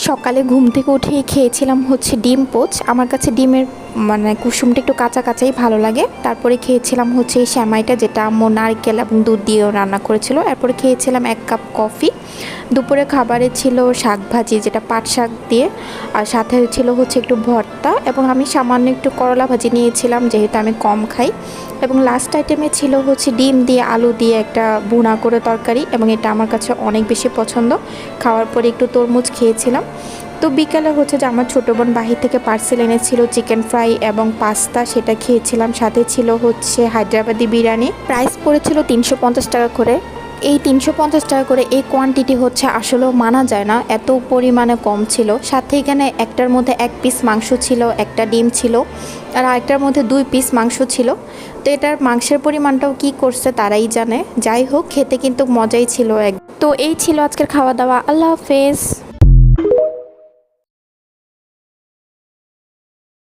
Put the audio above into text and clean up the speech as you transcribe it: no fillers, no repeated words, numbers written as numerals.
সকালে ঘুম থেকে উঠে খেয়েছিলাম হচ্ছে ডিম পোচ। আমার কাছে ডিমের কুসুমটা একটু কাঁচা কাঁচাই ভালো লাগে। তারপরে খেয়েছিলাম হচ্ছে এই সেমাইটা, যেটা আম্মু নারকেল এবং দুধ দিয়েও রান্না করেছিল। এরপরে খেয়েছিলাম 1 কাপ কফি। দুপুরে খাবারে ছিল শাক ভাজি, যেটা পাট শাক দিয়ে, আর সাথে ছিল হচ্ছে একটু ভর্তা, এবং আমি সামান্য একটু করলা ভাজি নিয়েছিলাম যেহেতু আমি কম খাই। এবং লাস্ট আইটেমে ছিল হচ্ছে ডিম দিয়ে আলু দিয়ে একটা ভুনা করে তরকারি, এবং এটা আমার কাছে অনেক বেশি পছন্দ। খাওয়ার পরে একটু তরমুজ খেয়েছিলাম। তো বিকালে হচ্ছে যে আমার ছোটো বোন বাহির থেকে পার্সেল এনেছিল চিকেন ফ্রাই এবং পাস্তা, সেটা খেয়েছিলাম। সাথে ছিল হচ্ছে হায়দ্রাবাদি বিরিয়ানি। প্রাইস পড়েছিল 350 টাকা করে। এই 350 টাকা করে এই কোয়ান্টিটি হচ্ছে আসলেও মানা যায় না, এত পরিমাণে কম ছিল। সাথে এখানে একটার মধ্যে 1 পিস মাংস ছিল, একটা ডিম ছিল, আর আরেকটার মধ্যে 2 পিস মাংস ছিল। তো এটার মাংসের পরিমাণটাও কি করছে তারাই জানে। যাই হোক, খেতে কিন্তু মজাই ছিল এক। তো এই ছিল আজকের খাওয়া দাওয়া। আল্লাহ হাফেজ।